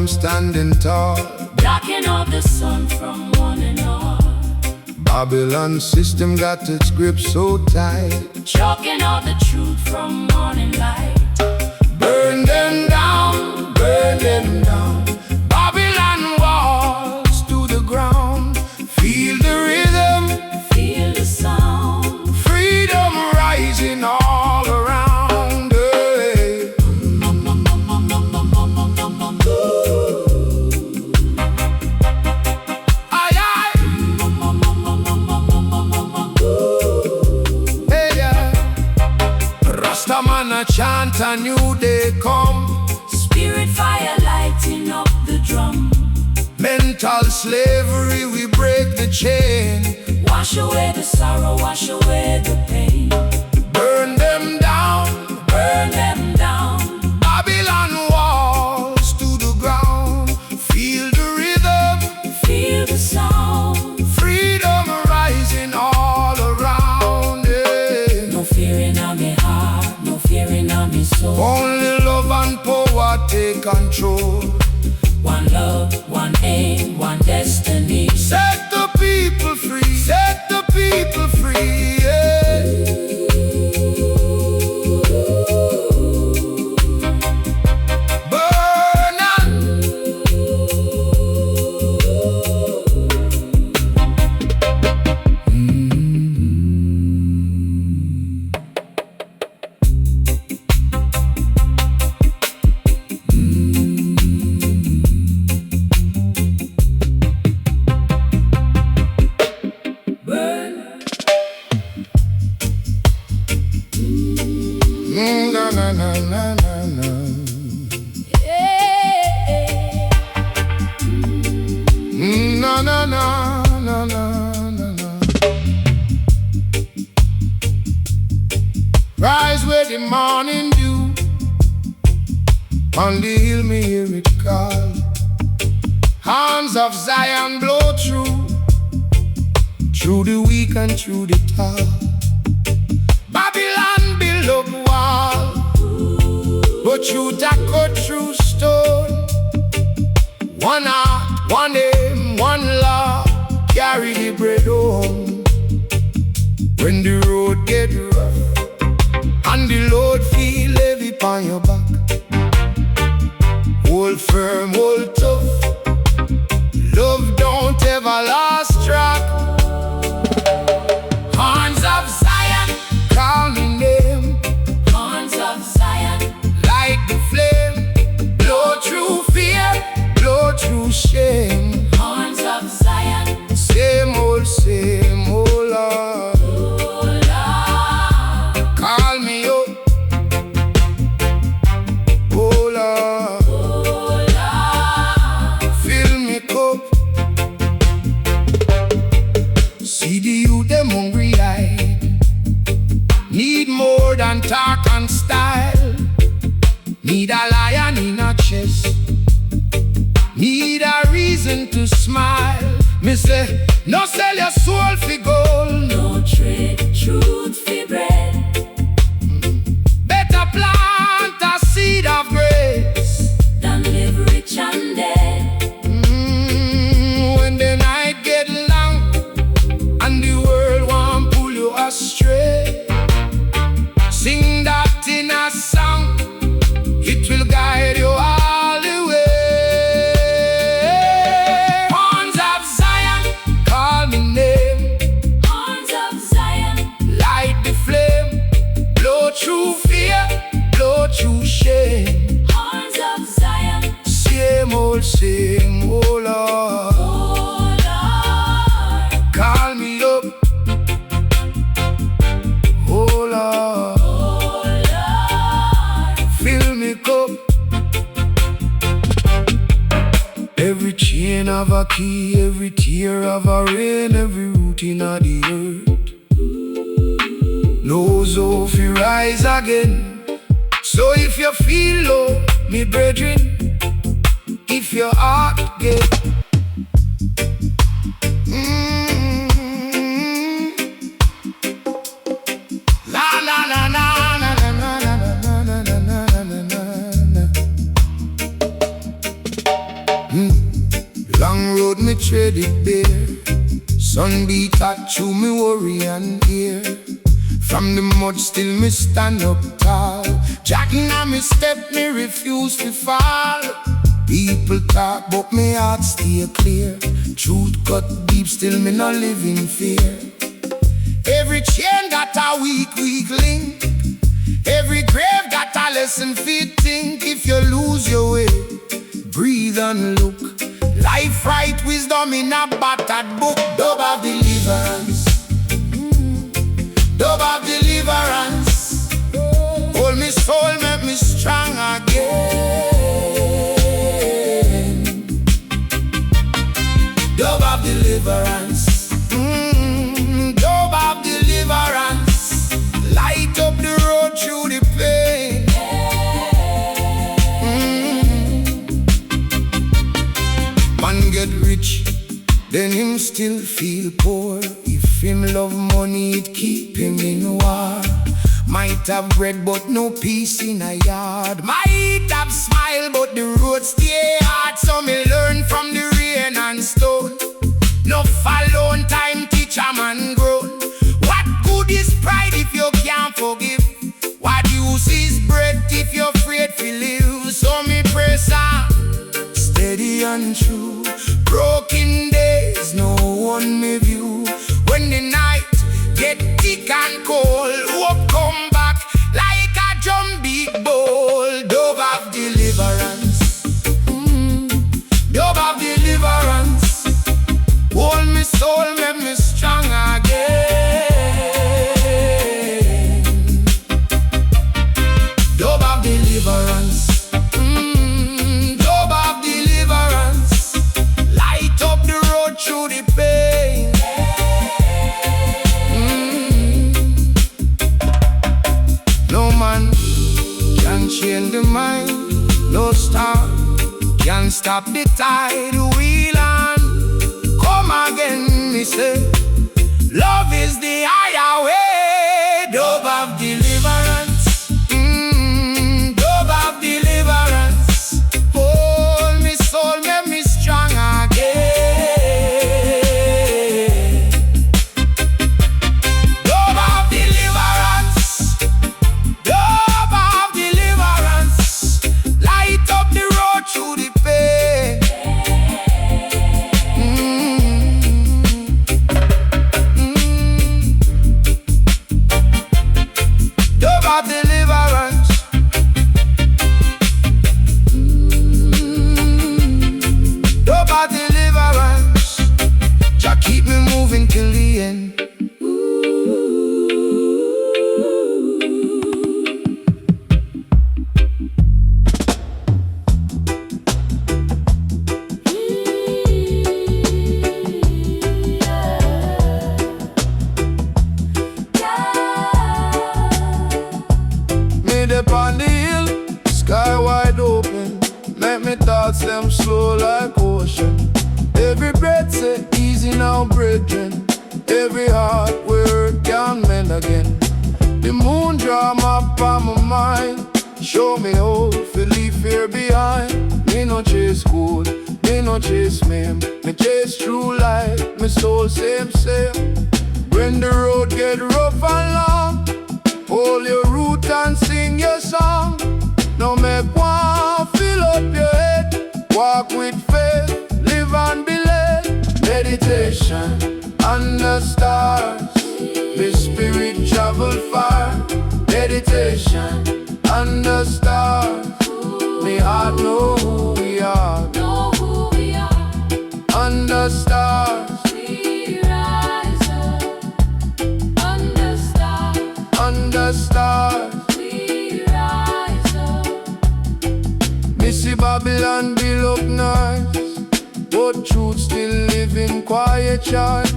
standing tall, blocking all the sun from one and all. Babylon system got its grip so tight, choking all the truth from morning light. Burn them down, burn them down. Babylon walls to the ground. Feel the rhythm, feel the sound. Freedom rising all around. Hey. Aye, aye. Hey, yeah. Rastaman a chant a new day come. Spirit fire lighting up the drum. Mental slavery, we break the chain. Wash away the sorrow, wash away the pain. Burn them down, burn them down. Babylon walls to the ground. Feel the rhythm, feel the sound. Freedom rising all around. Yeah. No fear in my heart, no fear in my soul. Only love and power take control. One love, one aim, one destiny. Set the people free, set the people free, yeah. Burn on. Na na na na na na. Yeah. Na na na na na na na. Rise with the morning dew. On the hill me hear it call. Hands of Zion blow through the weak and through the tall. Babylon build up wall, but truth a cut through stone. One heart, one aim, one law, carry the bread home. When the road get rough and the load feel heavy upon your back, hold firm, hold tough. Love don't ever lose track. Horns of Zion, call me name. Horns of Zion, Light the flame, blow through fear, blow through shame. horns of Zion, Same old Lord. oh Lord, Call me up, oh Lord. oh Lord. Fill me cup. See the youth them hungry eyed, need more than talk and style. Need a lion in a chest, need a reason to smile. Me say, no sell your soul for gold. No trade truth for bread. Better plant a seed of grace. Than live rich and dead. When the night get long and the world won't pull you astray, sing that in a song, it will guide you all the way. Horns of Zion, call me name. Horns of Zion, Light the flame, blow through fear, blow through shame. horns of Zion, Same old Lord. oh Lord, Call me up, oh Lord. oh Lord. Fill me cup. Every chain have a key, every tear have a rain, every root in the earth knows how to rise again. So if you feel low, me brethren, if your heart get la la la la la la la la la la la la la la. road me tread it bare. Sun beat hot through me worry and ear. From the mud still me stand up tall. Jacking on me step, me refuse to fall. People talk but me heart stay clear. Truth cut deep, still me no live in fear. Every chain got a weak link. Every grave got a lesson fit think. If you lose your way, breathe and look. Life right wisdom in a battered book. Dub of deliverance, dub of deliverance. Hold me soul, make me strong again. Dub of deliverance, dub of deliverance. Light up the road through the pain. Man get rich, then him still feel poor. If him love money, it keep him in war. Might have bread but no peace in a yard. Might have smile but the road stay hard. So me learn from the rain and stone. No alone time teach a man grown. What good is pride if you can't forgive? What use is bread if you're afraid to live? So me press on, steady and true. Broken days, no one may view. When the night get thick and cold, hope come back like a drum beat bowl. Dub of deliverance, dub of deliverance. Hold me soul, make me strong again. Dub of deliverance, dub of deliverance. Light up the road through the pain. No man can change the mind. No star can stop the tide. Wheel on, come again, me say. Love is the higher way. Dub of deliverance, dub of deliverance. Hold me soul, make me strong again. Dub of deliverance, dub of deliverance. Light up the road through the pain. Dub of deliverance, dub of deliverance. Jah keep me moving till the end. Mid upon the hill, sky wide open. Make me thoughts them slow like ocean. Every breath say easy now, brethren. Every heart where can mend again. The moon draw map on my mind. Show me hope, feel leave fear behind. Me no chase good, me no chase meme. Me chase true light, me soul same. When the road get rough and long, hold your root and sing your song. No make one fill up your head. Walk with faith, live and be led. Meditation under stars, the spirit travel far. Meditation under stars, me heart know who we are. Under stars, We rise up. Under stars, under stars. we rise up. Missy Babylon build up nice, but truth still live in quiet chance.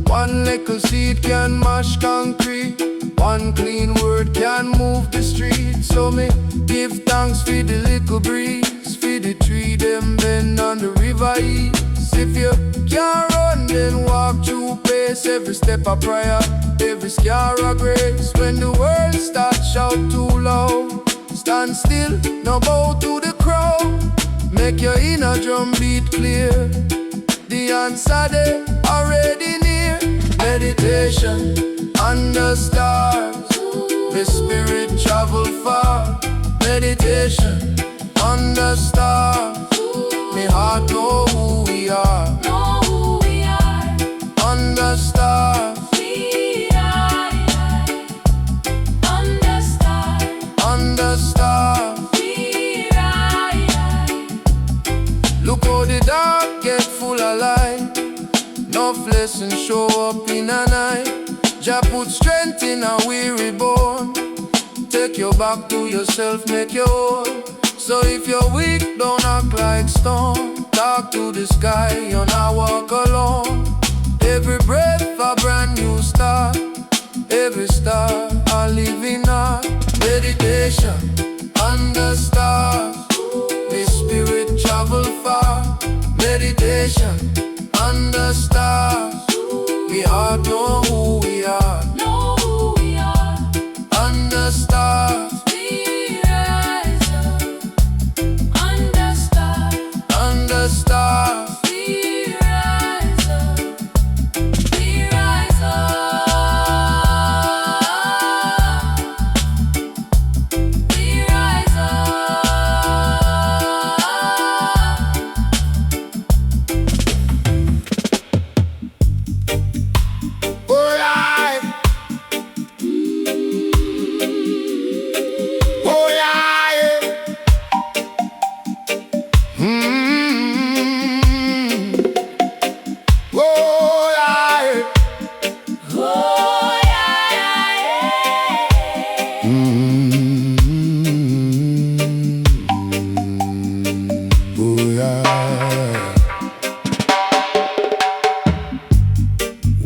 One little seed can mash concrete. One clean word can move the street. So me give thanks for the little breeze, for the tree them bend on the river east. If you can't run, then walk through pace. Every step a prayer, every scar a grace. When the world starts shout too loud, stand still, no bow to the crowd. Make your inner drum beat clear. The answer they already near. Meditation under stars, the spirit travel far. Meditation under stars, me heart know who we are. Under stars, under stars. Look how the dark get full of light. No blessings show up in a night. Jah put strength in a weary bone. Take you back to yourself, make you whole. So if you're weak, don't act like stone. Talk to the sky, you're not walk alone. Every breath a brand new start. Every star a living art. Meditation under stars, the spirit travel far. Meditation under stars, we all know who we are. Under stars, under stars.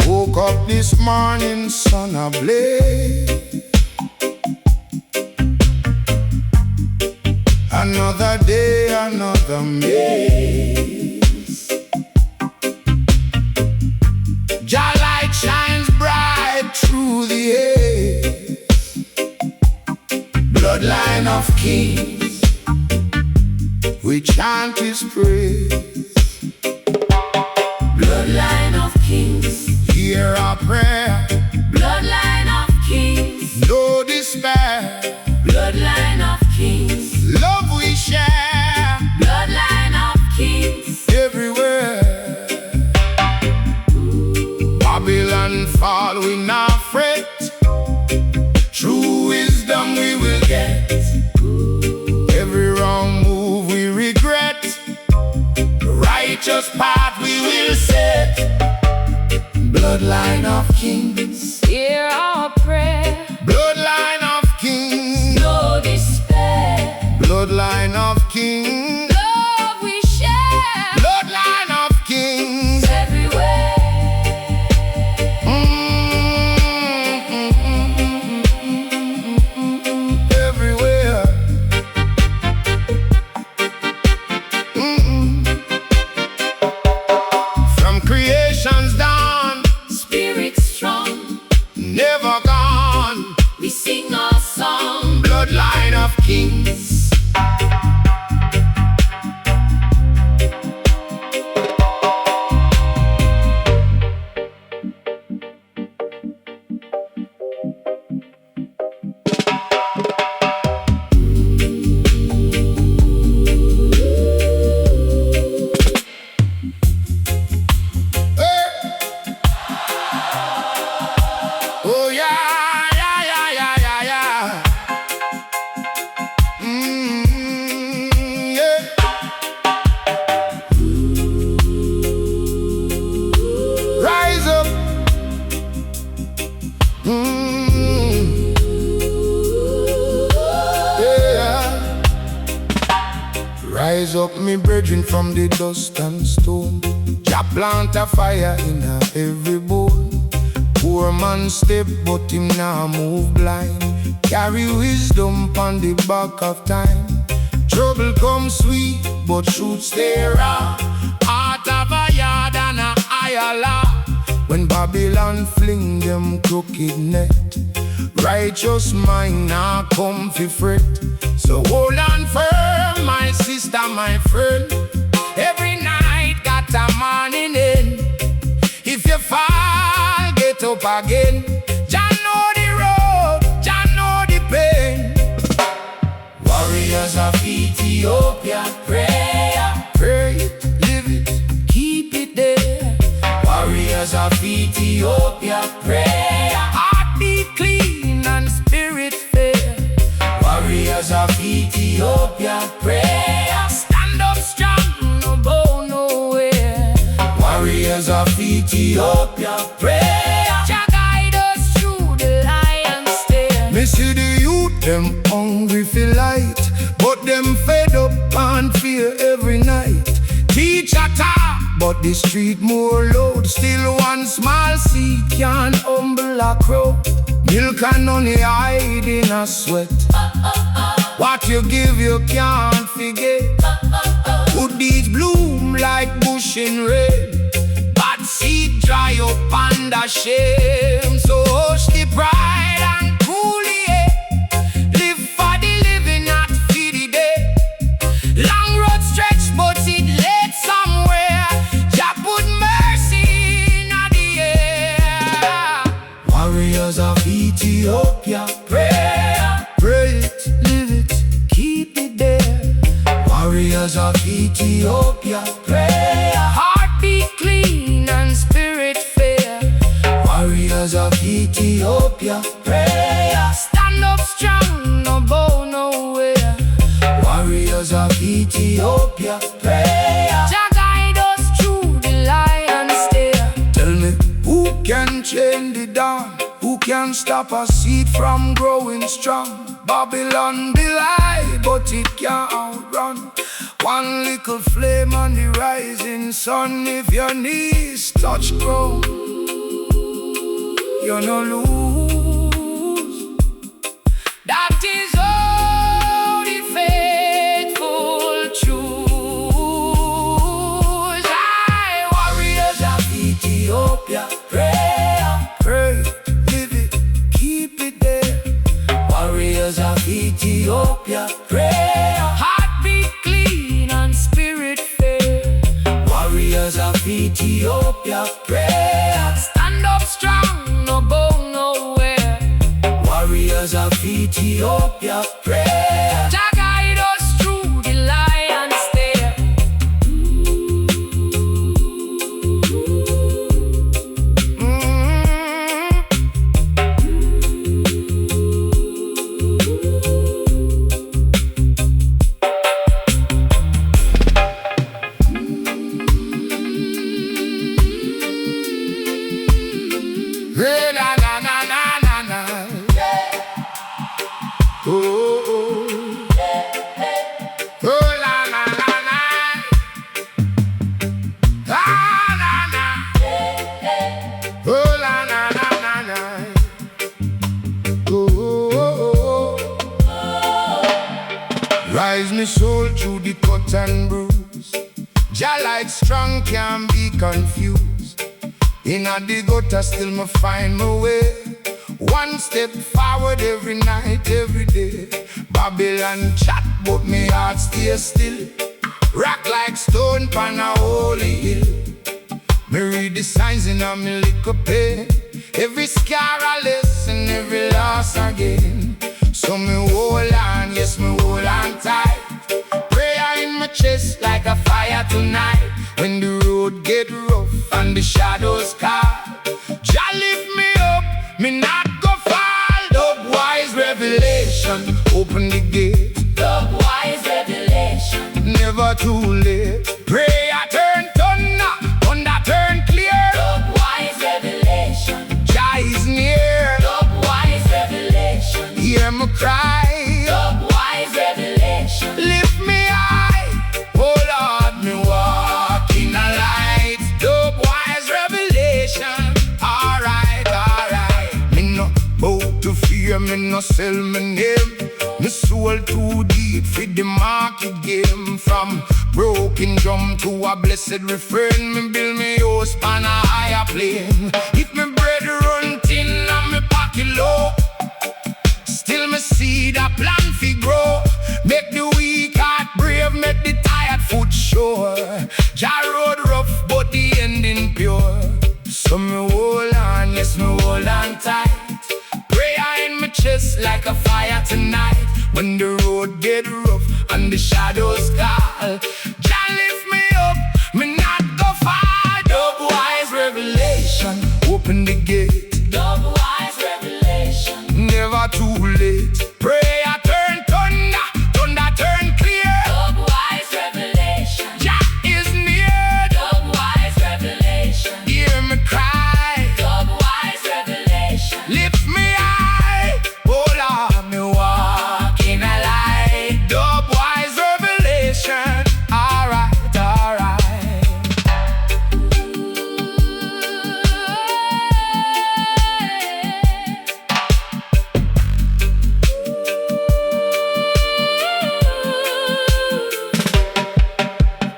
Woke up this morning, sun ablaze. Another day, another maze. Jah light shines bright through the haze. Bloodline of kings, we chant His praise. Bloodline of kings, Hear our prayer, bloodline of kings, no despair. bloodline of kings, Love we share bloodline of kings. everywhere. Babylon fall, we not fret. True wisdom we will get. Every wrong move we regret. The righteous path we will set. Bloodline of kings, Hear our prayer, bloodline of kings, no despair. bloodline of kings, Love we share bloodline of kings. everywhere. Everywhere. From creation's dawn, Spirit strong, never gone. we sing our song. Bloodline of kings. Oh yeah, yeah, yeah, yeah, yeah, yeah. Yeah. Rise up. Yeah. Rise up, me brethren, from the dust and stone. Jah plant a fire in every bone. Poor man step, but him nah move blind. Carry wisdom on the back of time. Trouble come sweet, but truth stay raw. Heart of a yard and a higher law. When Babylon fling them crooked net, righteous mind nah come fi fret. So hold on firm, my sister, my friend. Every night got a morning. again. Jah know the road, Jah know the pain. Warriors of Ethiopia, prayer. Pray it, live it, keep it there. Warriors of Ethiopia, prayer. Heart be clean and spirit fair. Warriors of Ethiopia, prayer. Stand up strong, no bow nowhere. Warriors of Ethiopia, prayer. Jah guide us through the lion's stare. Me see the youth, them hungry for light, but them fed up and fear every night. Teacher talk, but the street more loud. Still one small seed can humble a crow. Milk and honey hide in a sweat. What you give you can't forget. Good deeds bloom like bush in rain. Bad seed dry up under shame. So hush the pride and cool the air. Live for the living, not for the dead. Long road stretch, but it led somewhere. Jah put mercy in the air. Warriors of Ethiopia, prayer. Pray it, live it, keep it there. Warriors of Ethiopia, prayer. Heart be clean and spirit fair. Warriors of Ethiopia, prayer. Stand up strong, no bow nowhere. Warriors of Ethiopia, prayer. Jah guide us through the lion's stare. Tell me, who can chain the dawn? Who can stop a seed from growing strong? Babylon be lie, but it can't outrun one little flame on the rising sun. If your knees touch ground, you no lose. That is all the faithful choose. Aye, Warriors of Ethiopia, prayer. pray, live it, keep it there. Warriors of Ethiopia, prayer. heart be clean and spirit fair. Warriors of Ethiopia, prayer. Stand up strong, no bow nowhere. Warriors of Ethiopia, prayer. Jah guide us through the lion's stare. Hey, na na na na na na. Oh, oh, oh. Oh, la la la la. Ah, na na. Oh, la la la la la. Oh, oh, oh, oh. Rise me soul through the cut and bruise. Jah light strong can't be confused. In a the gutter still me find my way. One step forward every night, every day. Babylon chat but me heart stay still. Rock like stone pan a holy hill. Me read the signs in a me little pain. Every scar a lesson, every loss again. So me hold on, yes me hold on tight. Prayer in my chest like a fire tonight. When the road get rough and the shadows call, Jah lift me up, me not go fall. Dubwise Revelation, open the gate. Dubwise Revelation, Never too late. Prayer turn thunder, thunder turn clear. Dubwise Revelation, Jah is near. Dubwise Revelation, Hear me cry. Dubwise Revelation, Lift me high. Oh Lord, me walk in a light. Dubwise Revelation. Alright, alright. Me no bow to fear, me no sell me name. Me soul too deep for the market game. From broken drum to a blessed refrain, me build me house on a higher plane. If me bread run thin and me pocket low, still me see the plan fi grow. Make the weak heart brave, make the tired foot sure. Jah road rough, but the ending pure. So me hold on, yes me hold on tight. Prayer in my chest like a fire tonight. When the road get rough and the shadows call, Jah lift me up, me not go far. Dubwise Revelation, open the gate. Dubwise Revelation, Never too late. Prayer turn thunder, thunder turn clear. Dubwise Revelation, Jah is near. Dubwise Revelation, Hear me cry, Dubwise Revelation, lift me high. Oh Lord, me walk in a light. Dubwise Revelation. Alright, alright.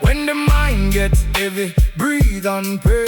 When the mind gets heavy, breathe and pray.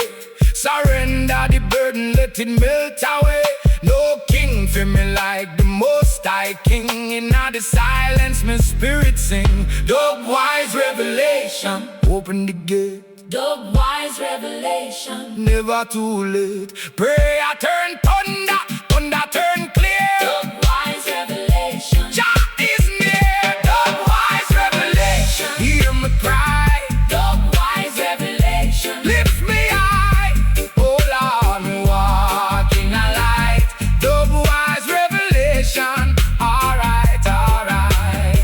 Surrender the burden, let it melt away. No king for me like the Most High King. In the silence, my spirit sing. Dubwise Revelation, open the gate. Dubwise Revelation, Never too late. Prayer turn thunder, thunder turn clear. Dubwise Revelation, Jah is near. Dubwise Revelation, hear me cry. Dubwise Revelation, Lift me high. Oh Lord, me walk in a light. Dubwise Revelation. Alright, alright.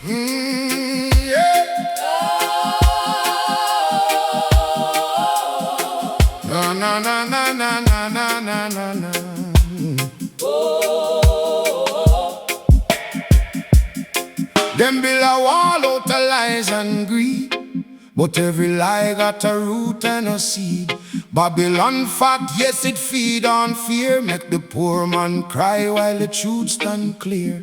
Yeah. Na na na na na na na na na na. Them build a wall out of lies and greed, but every lie got a root and a seed. Babylon fat, yes it feed on fear. Make the poor man cry while the truth stand clear.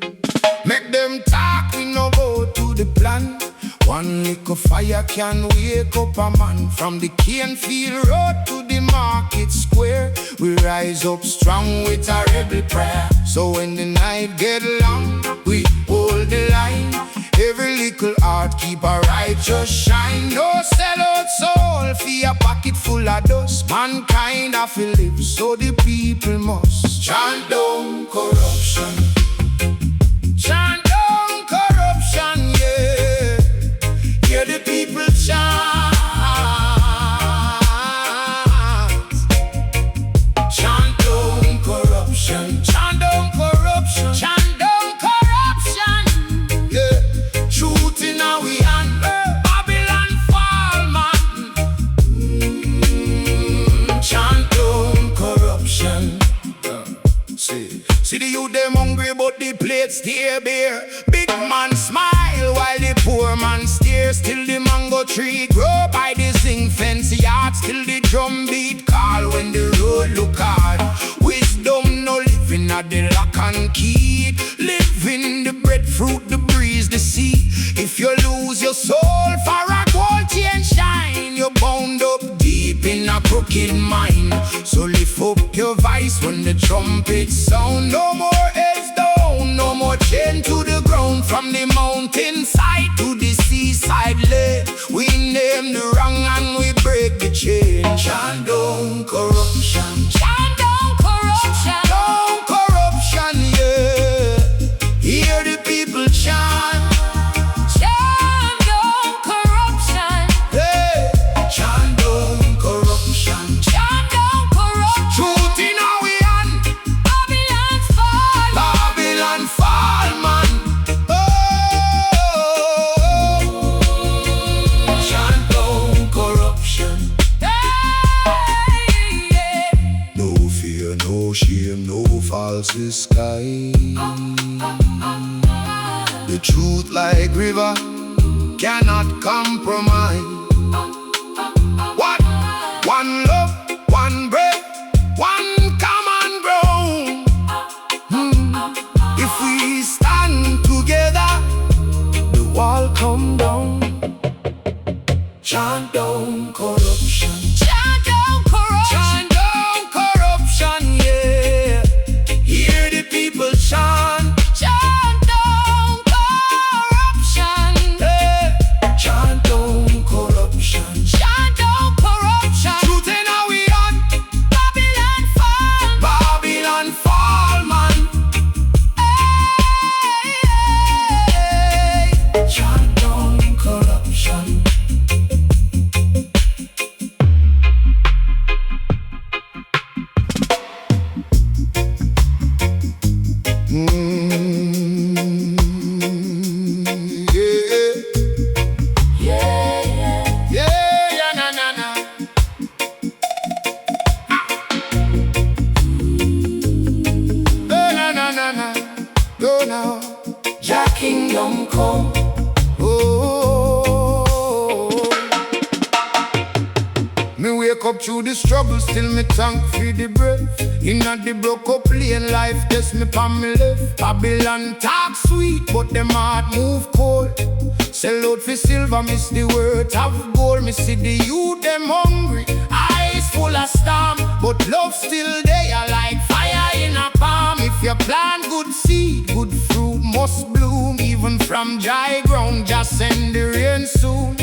Make them talk, we no go to the plan. One little fire can wake up a man. From the cane field road to the market square, we rise up strong with a rebel prayer. So when the night get long, we hold the line. Every little heart keep a righteous shine. No sell out soul for a pocket full of dust. Mankind have to live, so the people must chant down corruption. Chant down corruption, yeah. Hear the people chant. Chant down corruption. Chant down corruption. Chant down corruption. Yeah. Truth in our hand. Babylon fall, man. Chant down corruption. See the youth them hungry but the plate stay bare. Big man smile while the poor man stare. Still the mango tree grow by the zinc fence yard. Still the drum beat call when the road look hard. Wisdom no living at the lock and key. Living the breadfruit, the breeze, the sea. If you lose your soul for a gold chain shine, you're bound up deep in a crooked mind. So lift up your voice when the trumpet sound. No more heads down, no more chain to the ground. From the mountainside to the seaside lake, we name the wrong and we break the chain. Chant down corruption. chant down corruption, Down corruption, yeah. Hear the people chant. chant down corruption, Hey, chant down corruption. chant down corruption. Truth in our hand. Babylon fall, Babylon fall, man. Oh, chant down corruption. hey, yeah. No fear, no shame, no false disguise. The truth like river cannot compromise. What? One love, one breath, one common ground. If we stand together, the wall come down. Chant down corruption. Chant down corruption, Chant wake up through the struggle, still me thank for the breath. Inna the broke up lane, life test me pan me left. Babylon talk sweet, but them heart move cold. Sell out for silver, miss the worth of gold. Me see the youth, them hungry, eyes full of storm, but love still there like fire in a palm. If you plant good seed, good fruit must bloom. Even from dry ground, just send the rain soon.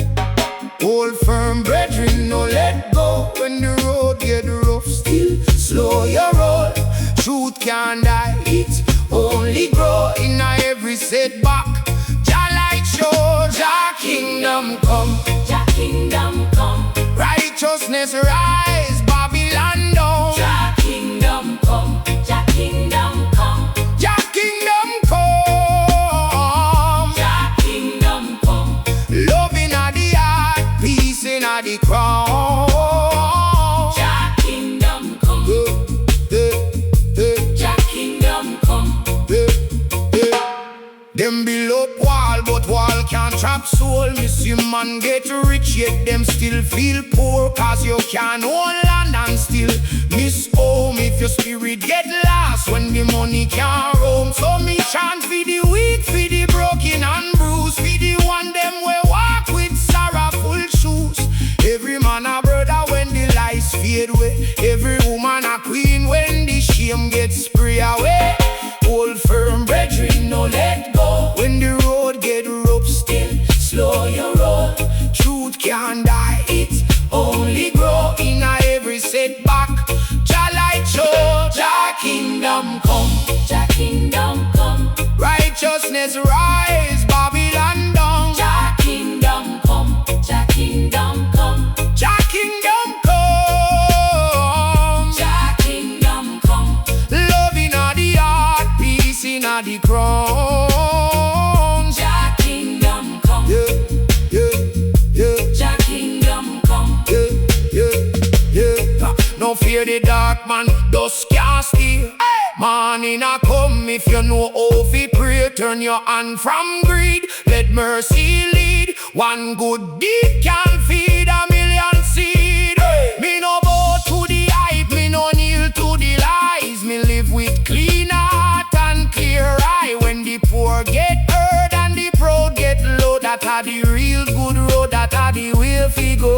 Hold firm, brethren, no let go. When the road get rough, still slow your roll. Truth can't die, it only grow in every setback. Jah light show, Jah kingdom come. Jah kingdom come. Righteousness rise, Babylon down. Jah kingdom come. Jah kingdom come. Jah kingdom come. Jah kingdom come. Love inna the heart, peace inna the crown. Jah kingdom come. Jah kingdom come. Them build up wall, but wall can't trap soul. Miss you man get rich, yet them still feel poor. Cause you can't own land and still miss home. If your spirit get lost when the money can't roam. So me chant for the weak, for the broken and bruised, for the one them we walk with sorrowful shoes. Every man a brother when the lights fade away. Every woman a queen when the shame gets spray away. Hold firm, brethren, no let go. When the road get rough, still slow your roll. Truth can't die, it only grow in every setback. Jah light show, Jah kingdom come. Jah kingdom come. Righteousness rise, Babylon down. Jah kingdom come. Jah kingdom come. Jah kingdom come. Jah kingdom come. Love inna the heart, peace inna the crown. Jah kingdom come. Yeah, yeah, yeah. Jah kingdom come. No fear the dark man, dusk can't steal. Morning a come if you know how to pray. Turn your hand from greed, let mercy lead. One good deed can feed a million seed. Me no bow to the hype, me no kneel to the lies. Me live with clean heart and clear eye. When the poor get hurt and the proud get low, that are the real good road, that are the way fi go.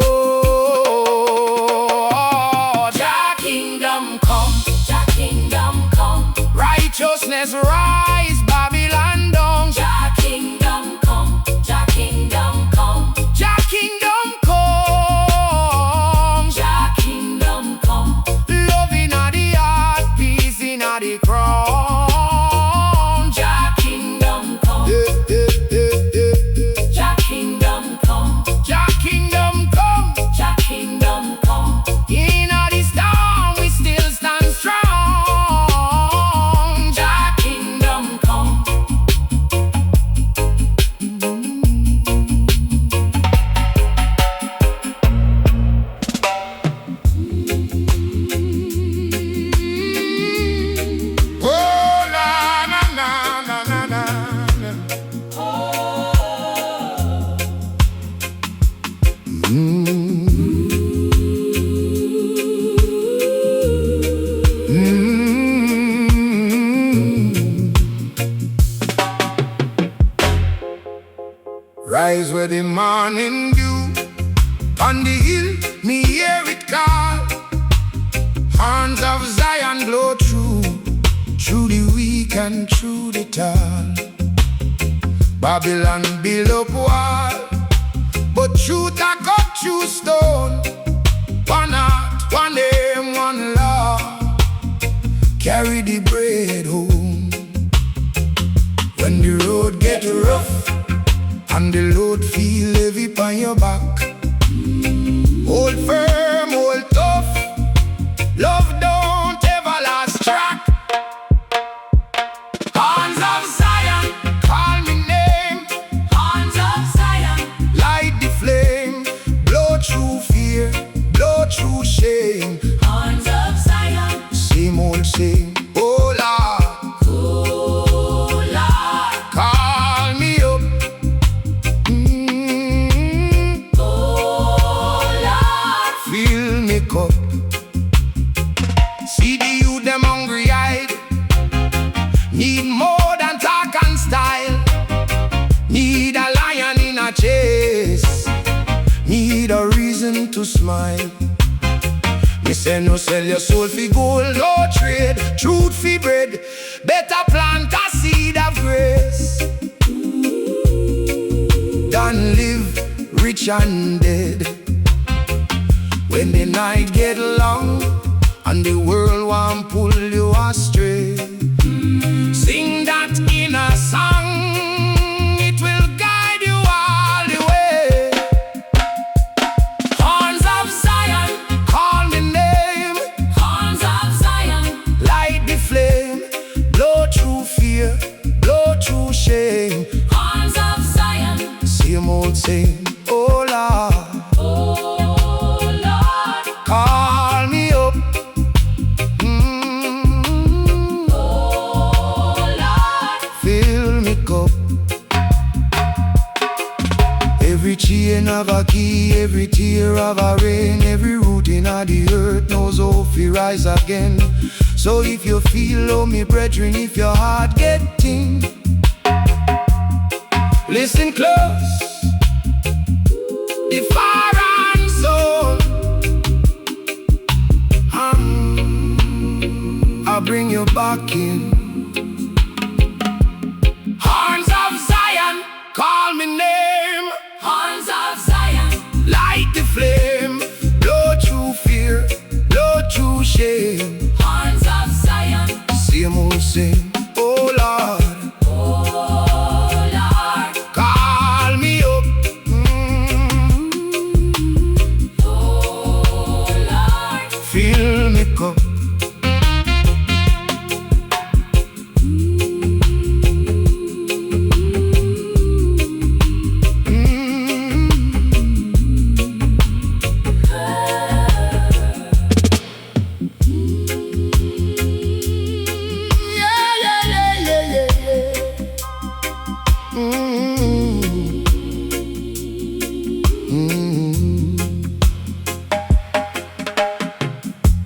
Jah kingdom come. Jah kingdom come. Righteousness rise, Babylon down. Jah kingdom come. Jah kingdom come. Jah kingdom come. Jah kingdom come. Love inna the heart, peace inna the crown. Jah kingdom come. Jah kingdom come. Jah kingdom come. Jah kingdom come. Inna the storm, we still stand strong. Jah kingdom come. Oh, na na na na na na. Rise where the morning dew, on the hill me hear it call. Horns of Zion blow through the weak and through the tall. Babylon build up wall, but truth a cut through stone. One heart, one aim, one law, carry the bread home. When the road get rough and the load feel heavy on your back, hold firm, hold tough. Love don't ever last track. Horns of Zion, call me name. Horns of Zion. Light the flame, blow through fear, blow through shame. Horns of Zion. Same old same, oh Lord, Oh Lord. call me up. Oh Lord. cup. See the youth them hungry-eyed, need more than talk and style. Need a lion in a chase, need a reason to smile. Me say no sell your soul for gold, no trade. Truth for bread, better plant a seed of grace than live rich and dead. When the night get long and the world want pull you astray, sing that in a song, it will guide you all the way. Horns of Zion, call me name. Horns of Zion, Light the flame, blow through fear, blow through shame. horns of Zion, Same old same, oh Lord, oh Lord, call me up. oh Lord. Fill me cup. Every chain of a key, every tear of a rain, every root in the earth knows how to rise again. So if you feel, oh me brethren, if your heart getting, listen close. The fire and soul, I'll bring you back in. Horns of Zion, call me name. Horns of Zion, Light the flame, blow through fear, blow through shame. horns of Zion, Same old same, oh Lord, oh Lord, call me up. oh Lord. Fill me cup.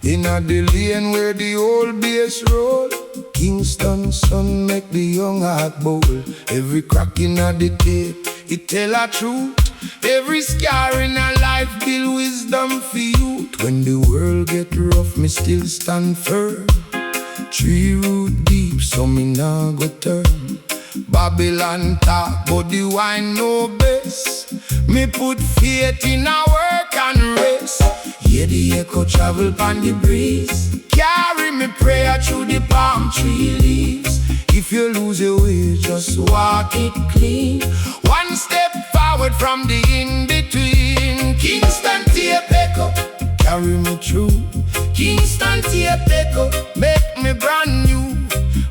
In a the lane where the old bass roll, Kingston sun make the young heart bowl. Every crack in a the tape, it tell a truth. Every scar in a life build wisdom for you. When the world get rough, me still stand firm. Tree root deep, so me nah go turn. Babylon talk, but the wine no best. Me put faith in a work and rest. Hear the echo travel on the breeze, carry me prayer through the palm tree leaves. If you lose your way, just walk it clean. One step forward from the in-between. Kingston tape echo, carry me through. Kingston tape echo, make me brand new.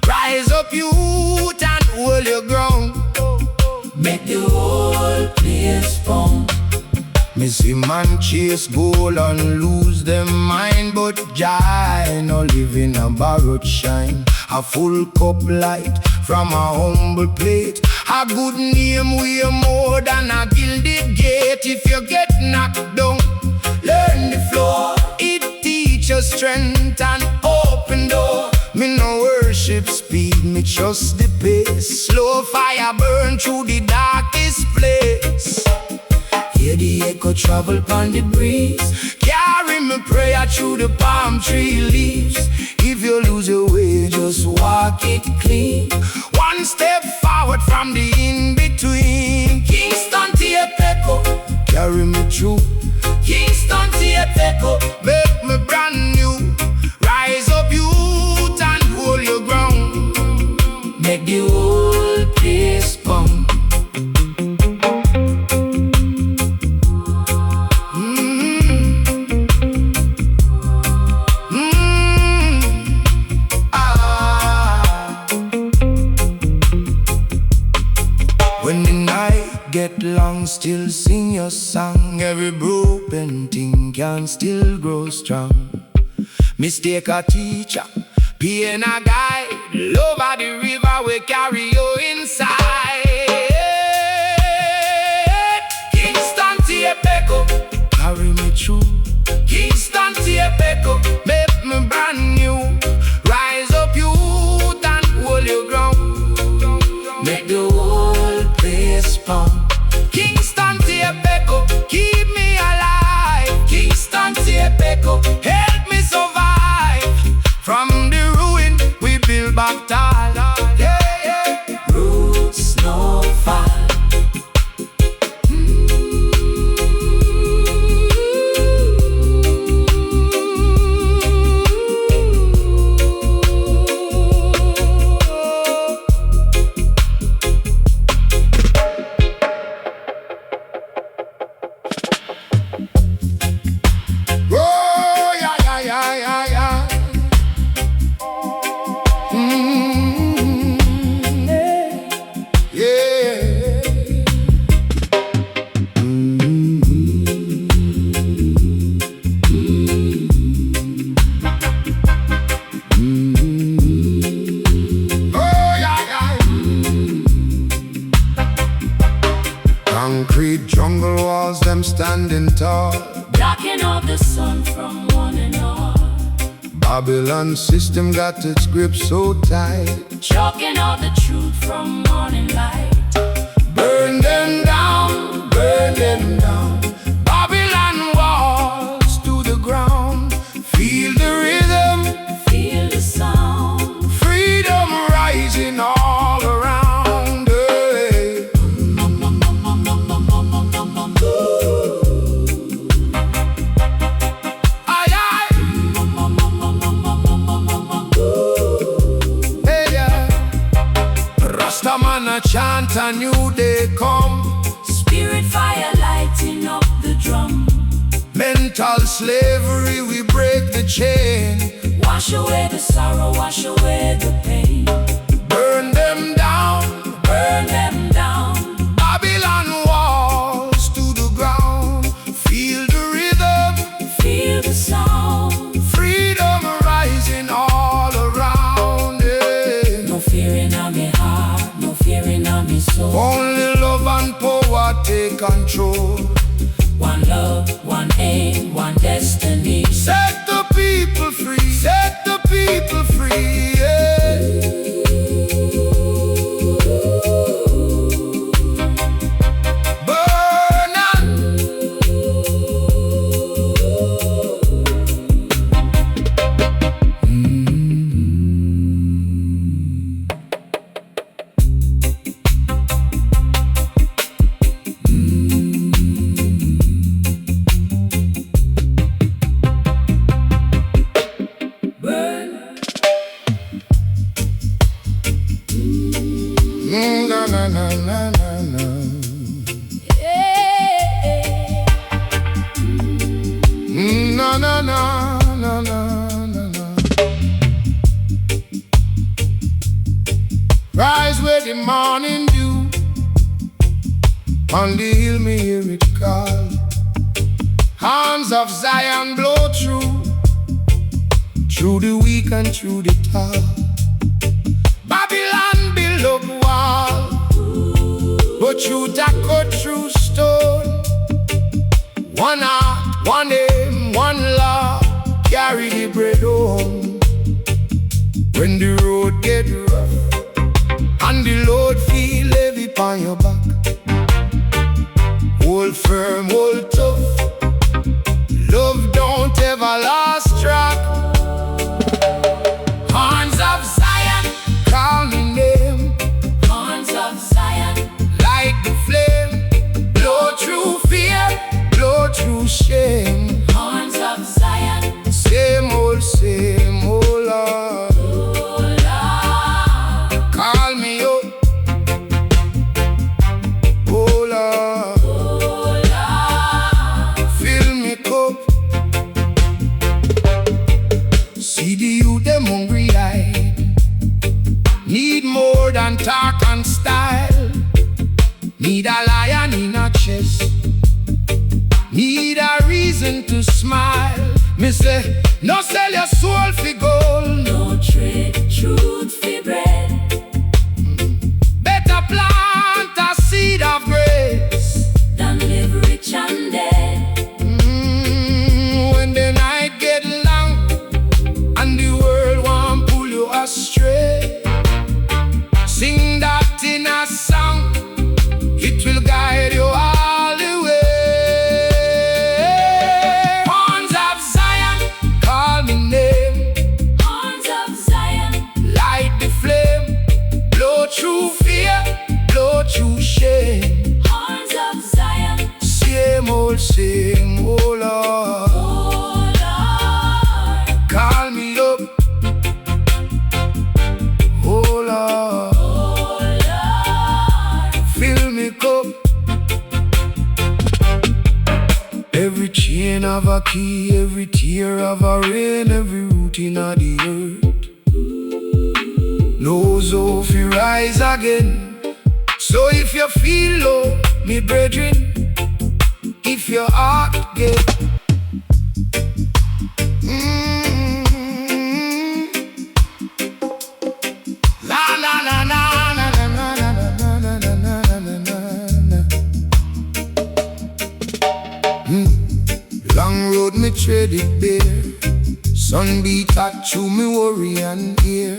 Rise up youth and hold your ground. Make the whole place bound. Me see man chase gold and lose them mind, but Jah no live in a borrowed shine. A full cup light from a humble plate. A good name way more than a gilded gate. If you get knocked down, learn the floor. It teaches strength and open door. Me no worship speed, me trust the pace. Slow fire burn through the darkest place. Hear the echo travel on the breeze, carry me prayer through the palm tree leaves. If you lose your way, just walk it clean. One step forward from the in-between. Kingston tape echo, carry me through. Kingston tape echo, make me brand new. Rise up youth and hold your ground. Make the whole place bound. When the night get long, still sing your song. Every broken thing can still grow strong. Mistake a teacher, pain a guide. Love of the river we carry you inside. Kingston tape echo, carry me through. Kingston tape standing tall, blocking out the sun from one and all. Babylon system got its grip so tight, Choking out the truth from morning light. burn them down, burn them down. Babylon walls to the ground. Feel the rhythm, Feel the sound. freedom rising all around. Hey. Aye, aye. Hey, yeah. Rastaman a chant a new day come. Spirit fire lighting up the drum. Mental slavery, we break the chain. Wash away the sorrow, wash away the pain. Burn them down, Burn them down. Babylon walls to the ground. Feel the rhythm, Feel the sound. freedom rising all around. Yeah. No fear in my heart, no fear in my soul. Only love and power take control. One love, one aim, one destiny. Set the people free, set the people free. Yeah. Burn on. Na na na na na na. Na na na na na na na. Rise with the morning dew. On the hill me hear it call. Hands of Zion blow through the weak and through the tall. Babylon build up wall, but truth a cut through stone. One heart, one aim, one law, carry the bread home. When the road get rough and the load feel heavy on your back, hold firm, hold tough. Love don't ever lose track. Horns of Zion, call me name. Horns of Zion, Light the flame, blow through fear, blow through shame. horns of Zion. Same old Lord. Oh Lord, Call me up, oh Lord. oh Lord. Fill me cup. See the youth them hungry eyed, need more than talk and style. Need a lion in a chest, need a reason to smile. Me say, no sell your soul for gold. No trade truth for bread. Better plant a seed of grace. Than live rich and dead. When the night get long and the world won't pull you astray, sing that in a song, it will guide you all the way. Horns of Zion, call me name. Horns of Zion, Light the flame, blow through fear, blow through shame. horns of Zion. Same old Lord. Oh Lord, Call me up, oh Lord. oh Lord. Fill me cup. Every chain of a key, every tear of a rain, every root in a the earth knows how to rise again. So if you feel low, me brethren, if your heart get la la la la la la la la la la la la la la. road me tread it bare. Sun beat hot through me worry and ear.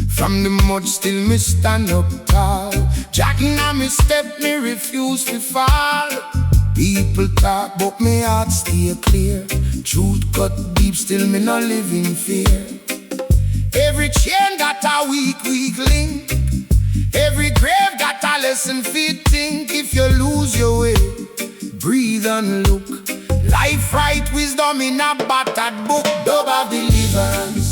From the mud still me stand up tall. Jacking on me step, me refuse to fall. People talk but me heart stay clear. Truth cut deep, still me no live in fear. Every chain got a weak link. Every grave got a lesson fit think. If you lose your way, breathe and look. Life right wisdom in a battered book. Dub of deliverance,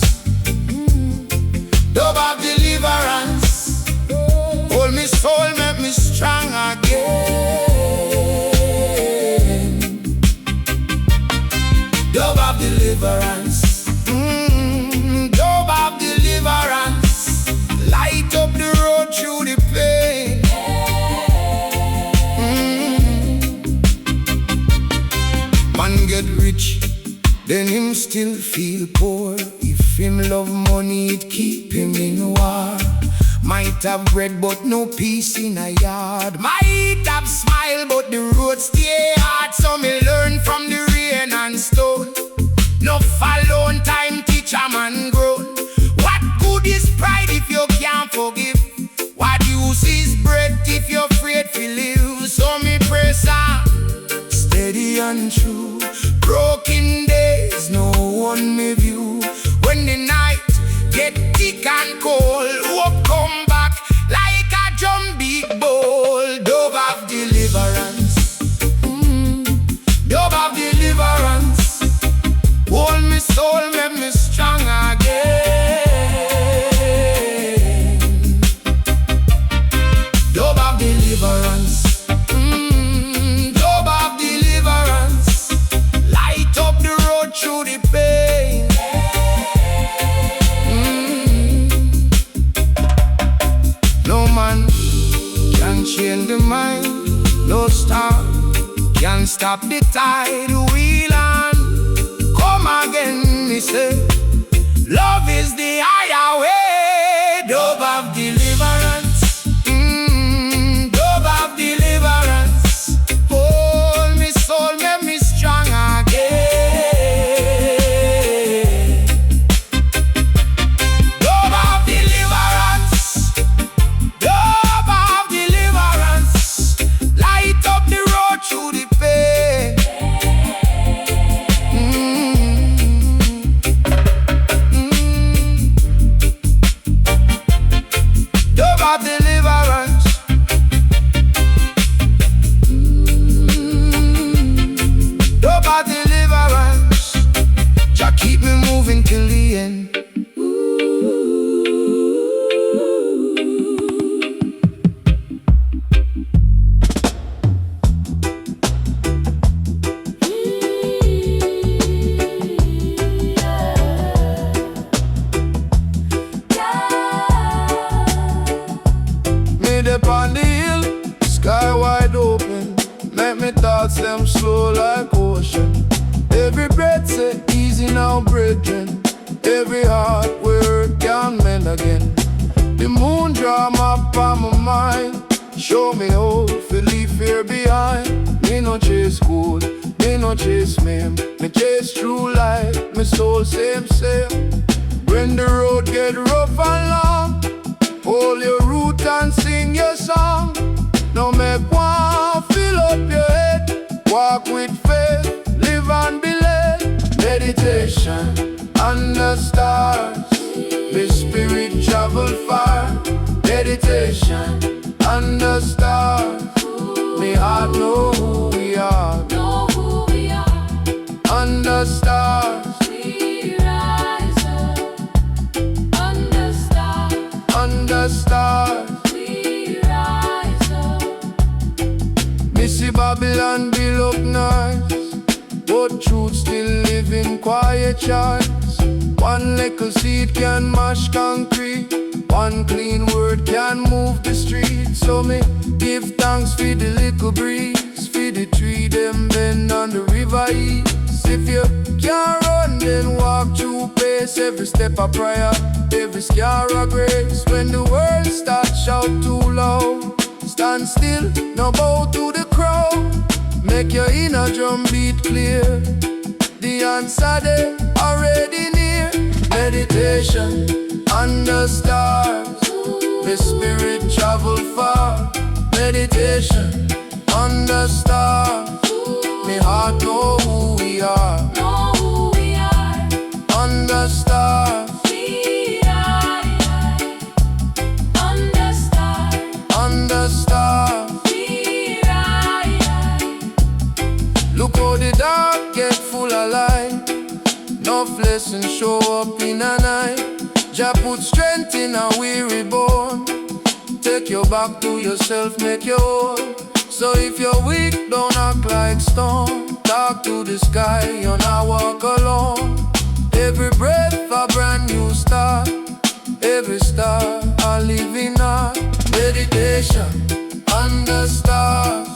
dub of deliverance. Hold me soul, make me strong again. Dub of deliverance, dub of deliverance. Light up the road through the pain. Man get rich, then him still feel poor. If him love money, it keep him in war. Might have bread but no peace in a yard. Might have smile but the road stay hard. So me learn from the rain and stone. No alone time teach a man grown. What good is pride if you can't forgive? What use is bread if you're afraid to live? So me press on, steady and true. Broken days, no one me view. When the night get thick and cold, hope come back like a drum beat bowl. Dove of deliverance, dove of deliverance. Hold me soul, make me strong again. Dove of deliverance, dove of deliverance. Light up the road through the pain. No man can change the mind. No star can stop the tide. Wheel on, come again, me say. Love is the higher way. Dove of deliverance, dove of deliverance. Hold me soul, make me strong again. Dove of deliverance, dove of deliverance. Light up the road through the pain. Dove of deliverance, dove of deliverance. Jah keep me moving till the end. Mid upon the hill, sky wide open. Make me thoughts them slow like ocean. Every breath say easy now, brethren. Every heart where can mend again. The moon draw map on my mind. Show me hope, feel leave fear behind. Me no chase gold, me no chase meme. Me chase true light, me soul same. When the road get rough and long, hold your root and sing your song. No make one fill up your head. Walk with faith, live and be led. Meditation under stars, my spirit travel far. Meditation under stars, me heart know who we are. Under stars, We rise up. Under stars, under stars. we rise up. Missy Babylon build up nice, but truth still live in quiet chance. One little seed can mash concrete. One clean word can move the street. So me give thanks for the little breeze, for the tree them bend on the river east. If you can't run, then walk through pace. Every step a prayer, every scar a grace. When the world starts shout too loud, stand still, no bow to the crowd. Make your inner drum beat clear. the answer there, already near. Meditation under stars, the spirit travel far. Meditation under stars, me heart know who we are. Under stars, under stars. Look how the dark get full of light. No blessings show up in a night. Jah put strength in a weary bone. Take you back to yourself, make you whole. So if you're weak, don't act like stone. Talk to the sky, you're not walk alone. Every breath a brand new start. Every star a living art. Meditation under stars,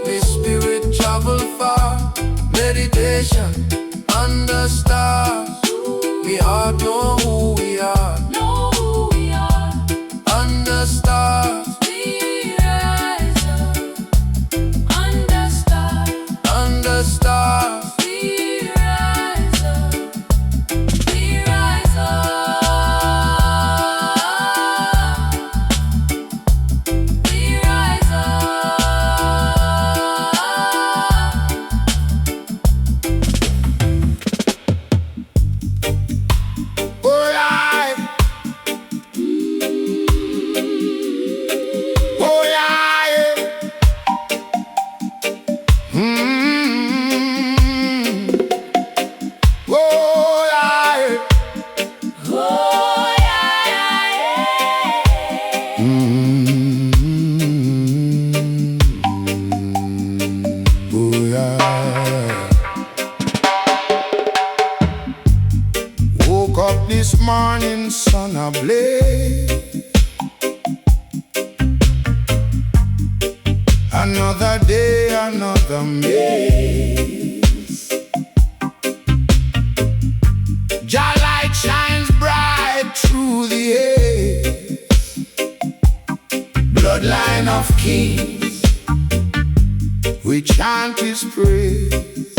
the spirit travel far. Meditation under stars, we heart know who we are. Under stars, under stars. Woke up this morning, sun ablaze. Another day, another maze. Jah light shines bright through the haze. Bloodline of kings, we chant His praise.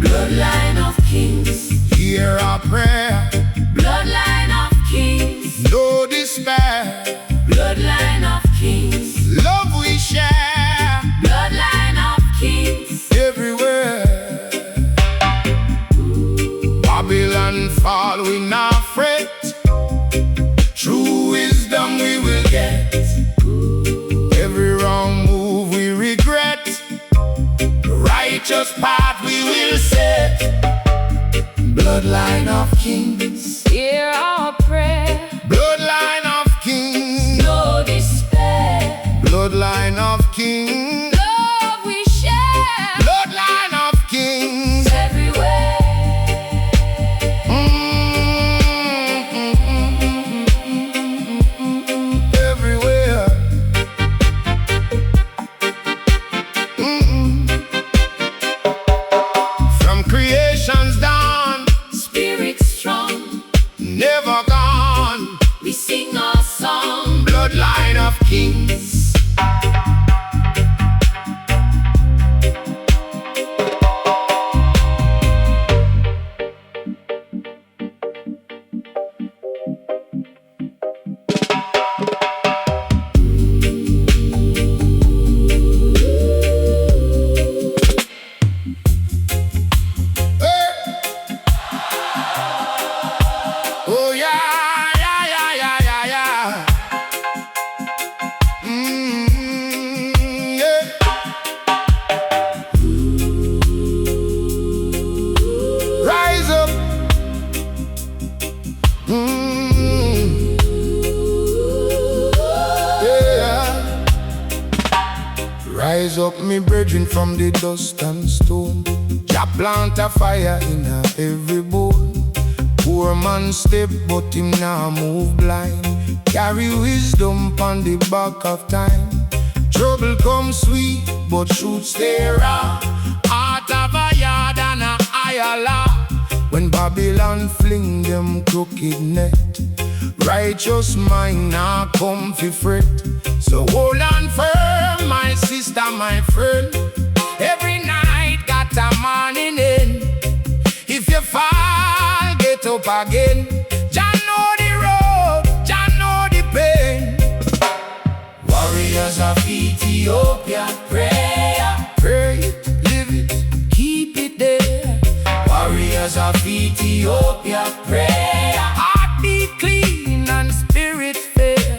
Bloodline of kings, Hear our prayer, bloodline of kings, no despair. bloodline of kings, Love we share bloodline of kings. everywhere. Babylon fall, we not fret. True wisdom we will get. Every wrong move we regret. The righteous path we will set. Bloodline of kings, Hear our prayer, bloodline of kings, no despair. bloodline of kings, Love we share bloodline of kings. everywhere. Everywhere. From creation's dawn, Spirit strong, never gone. we sing our song. Bloodline of kings. Oh yeah, yeah, yeah, yeah, yeah, yeah. Yeah. Rise up. Yeah. Rise up, me brethren, from the dust and stone. Jah plant a fire in every bone. Poor man step, but him nah move blind. Carry wisdom on the back of time. Trouble come sweet, but truth stay raw. Heart of a yard and a higher law. When Babylon fling them crooked net, righteous mind nah come fi fret. So hold on firm, my sister, my friend. Every night got a morning. again. Jah know the road, Jah know the pain. Warriors of Ethiopia, prayer. Pray it, live it, keep it there. Warriors of Ethiopia, prayer. Heart be clean and spirit fair.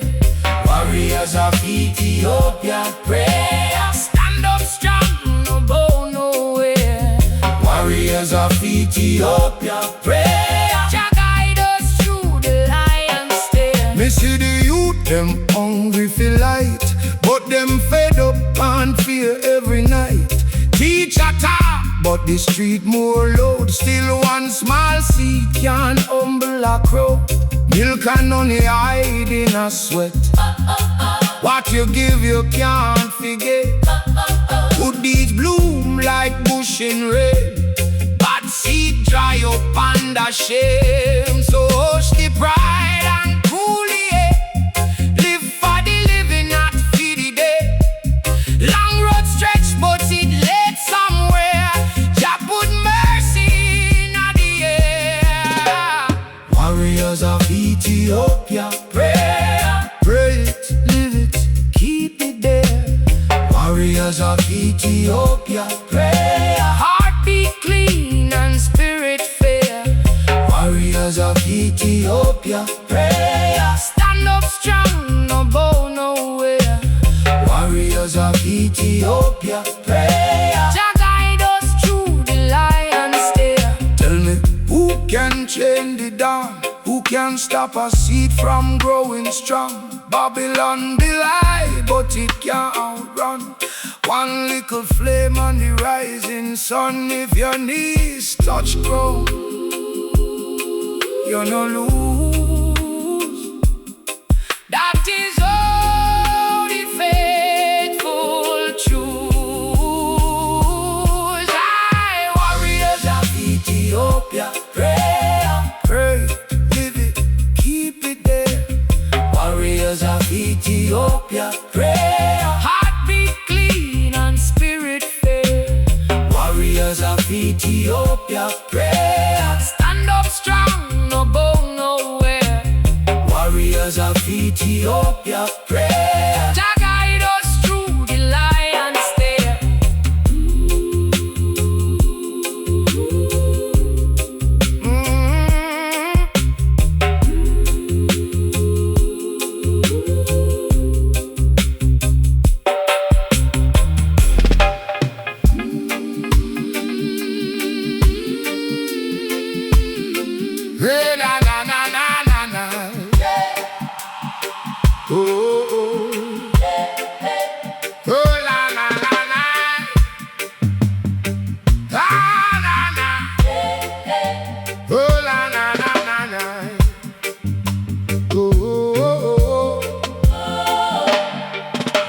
Warriors of Ethiopia, prayer. Stand up strong, no bow nowhere. Warriors of Ethiopia, prayer. Jah guide us through the lion's stare. Me see the youth, them hungry for light, but them fed up and fear every night. Teacher talk, but the street more loud. Still one small seed can humble a crow. Milk and honey hide in a sweat. What you give you can't forget. Good deeds bloom like bush in rain. Bad seed dry up under shame. So hush the pride and cool the air. Live for the living, not for the dead. Long road stretch, but it led somewhere. Jah put mercy in the air. Warriors of Ethiopia, prayer. Pray it, live it, keep it there. Warriors of Ethiopia, prayer. Heart be clean and spirit fair. Warriors of Ethiopia, prayer. Stand up strong, no bow nowhere. Warriors of Ethiopia, prayer. Jah guide us through the lion's stare. Tell me, who can chain the dawn? Who can stop a seed from growing strong? Babylon be lie, but it can't outrun one little flame on the rising sun. If your knees touch ground, you no lose. That is all the faithful choose. Aye, warriors of Ethiopia, prayer. pray, live it, keep it there. Warriors of Ethiopia, prayer. heart be clean and spirit fair. Warriors of Ethiopia, prayer. Stand up strong, no bow nowhere. Warriors of Ethiopia, prayer. Jah guide us through the lion's stare. Hey, na na na na na na. Oh, oh, oh. Oh, la la la la. Ah, na na. Oh, la la la la la. Oh, oh, oh, oh.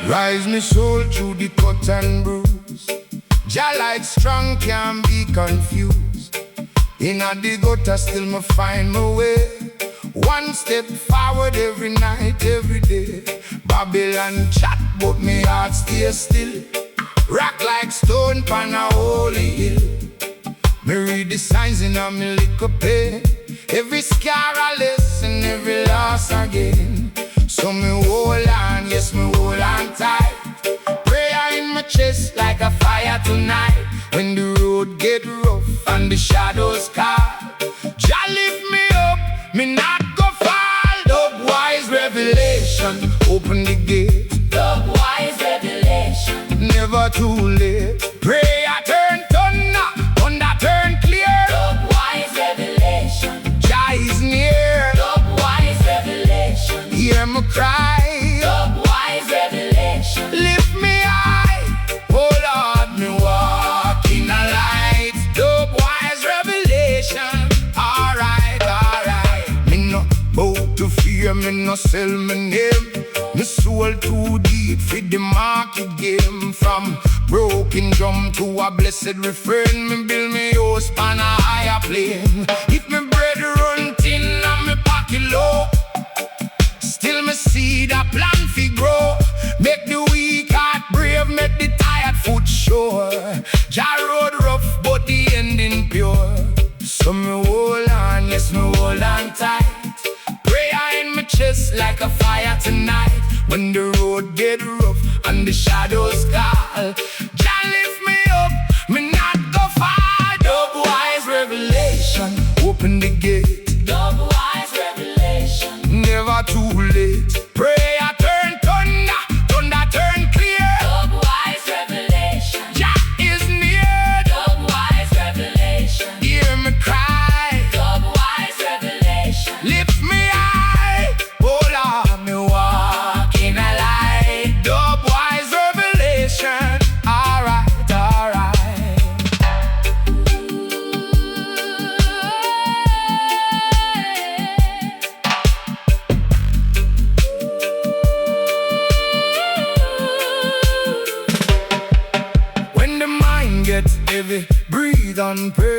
Rise me soul through the cut and bruise. Jah light strong can be confused. In a the gutter still me find my way. One step forward every night, every day. Babylon chat but me heart stay still. Rock like stone pan a holy hill. Me read the signs in a me little pain. Every scar a lesson, every loss again. So me hold on, yes me hold on tight. Prayer in my chest like a fire tonight. When the road get rough and the shadows call, Jah lift me up, me not go fall. Dubwise Revelation, open the gate. Dubwise Revelation, Never too late. Prayer turn thunder, thunder turn clear. Dubwise Revelation, Jah is near. Dubwise Revelation, Hear me cry. Dubwise Revelation. Lift me high. Oh Lord, me walk in a light. Dubwise Revelation. Alright, alright. Me no bow to fear, me no sell me name. Me soul too deep for the market game. From broken drum to a blessed refrain, me build me house on a higher plane. If me bread run thin and me pocket low, still me see the plan fi grow. Make the weak heart brave, make the tired foot sure. Jah road rough, but the ending pure. So me hold on, yes me hold on tight. Prayer in my chest like a fire tonight. When the road get rough and the shadows call, Jah lift me up, me not go far. Dubwise Revelation, open the gate. Dubwise Revelation, Never too late. Prayer turn thunder, thunder turn clear. Dubwise Revelation, Jah is near. Dubwise Revelation, Hear me cry, Dubwise Revelation, lift me high. Oh Lord, me walk in a light. Dubwise Revelation. Alright, alright. When the mind gets heavy, breathe and pray.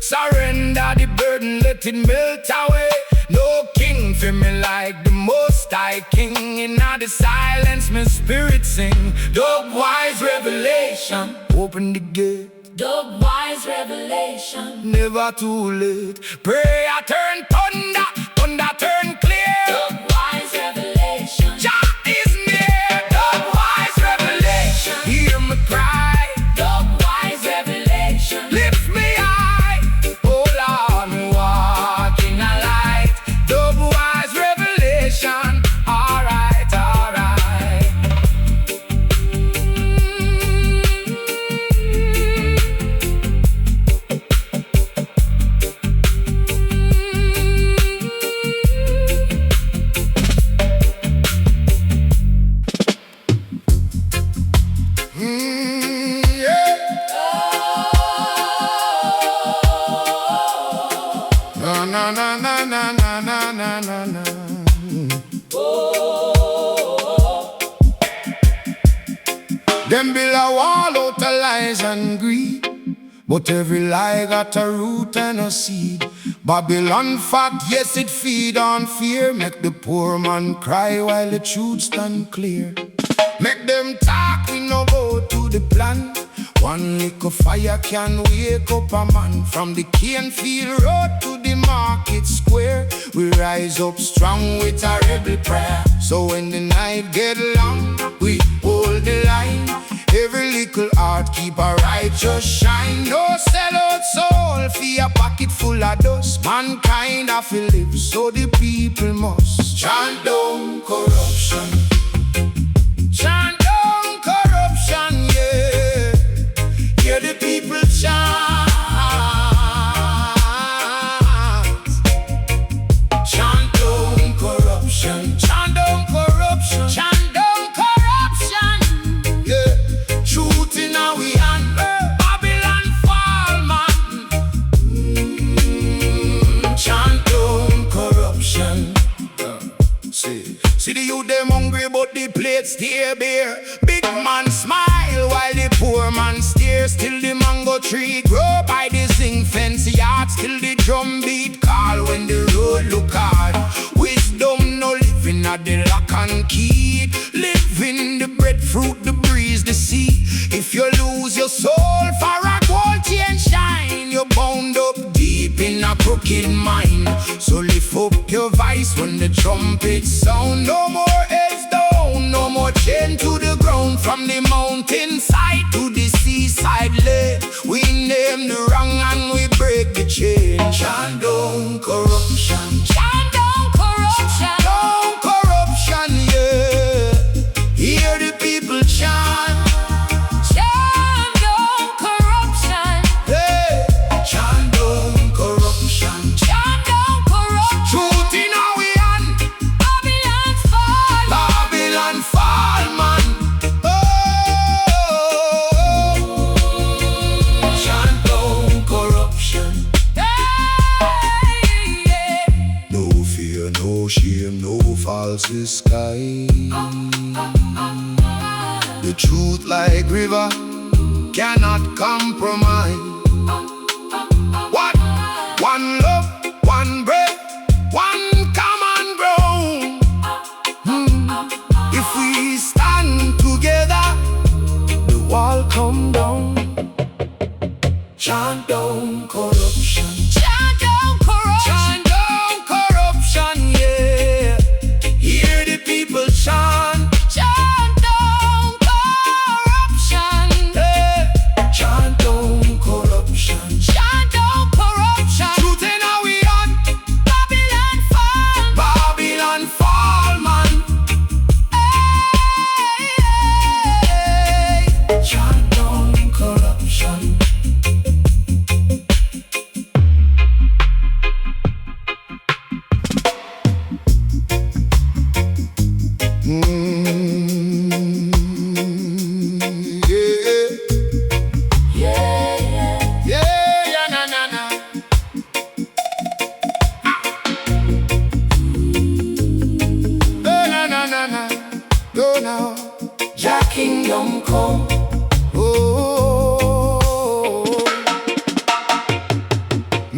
Surrender the burden, let it melt away. No king for me like the Most High King. In the silence, my spirit sing. Dubwise Revelation, open the gate. Dubwise Revelation, Never too late. Prayer turn thunder, thunder turn clear. Dubwise Revelation, Jah is near. Dubwise Revelation, hear me cry. Dubwise Revelation, Lift me high. Oh Lord, me walk in a light. Dubwise Revelation. Alright, alright. Yeah. Na na na na na na na na na na. Them build a wall out of lies and greed, but every lie got a root and a seed. Babylon fact, yes, it feed on fear. Make the poor man cry while the truth stand clear. Make them talk, we no go to the plan. One little fire can wake up a man. From the cane field road to the market square, we rise up strong with a rebel prayer. So when the night get long, we hold the line. Every little heart keep a righteous shine. No sell out soul for a pocket full of dust. Mankind have to live, so the people must chant down corruption. Chant down corruption, yeah. Hear the people chant. Chant down corruption. Chant down corruption. Chant down corruption. Yeah. Truth in our hand. Babylon fall, man. Chant down corruption. See the youth them hungry, but the plates stay bare. Big man smile while the poor man stare. Still the mango tree grow by the zinc fence yard. Still the drum beat call when the road look hard. Wisdom no living at the lock and key. Living the breadfruit, the breeze, the sea. If you lose your soul for a gold chain shine, you're bound up deep in a crooked mind. So lift up your voice when the trumpet sound. No more heads down, no more chain to the ground. From the mountainside to the seaside lane, we name the wrong and we break the chain. Chant down corruption. chant down corruption, Down corruption, yeah. Hear the people chant. chant down corruption, Hey, chant down corruption. chant down corruption. Truth in our hand. Babylon fall, Babylon fall, man. Oh, chant down corruption. hey, yeah. No fear, no shame, no false sky. The truth like river cannot compromise. What? One love, one breath, one common ground. If we stand together, the wall come down. Chant down corruption. Chant down corruption, Chant down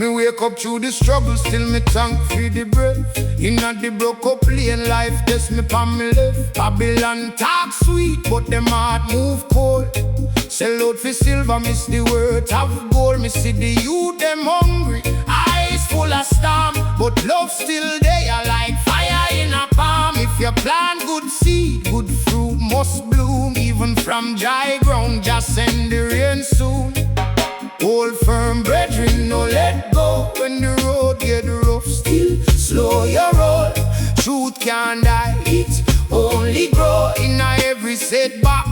Me wake up through the struggle, still me thank for the breath. Inna the broke up lane, life test me pan me left. Babylon talk sweet, but them heart move cold. Sell out for silver, miss the worth of gold. Me see the youth, them hungry, eyes full of storm, but love still there like fire in a palm. If you plant good seed, good fruit must bloom. Even from dry ground, just send the rain soon. Hold firm, brethren, no let go. When the road get rough, still slow your roll. Truth can't die, it only grow in every setback.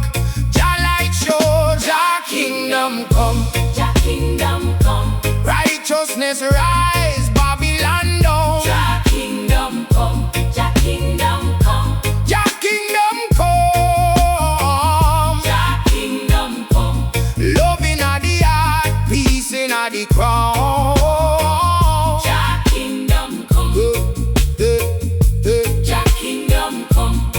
Jah light show, Jah kingdom come. Jah kingdom come. Righteousness rise, Babylon down. Jah kingdom come. Jah kingdom come. Jah kingdom come. Jah kingdom come. Love inna the heart, peace inna the crown. Jah kingdom come. Jah kingdom come.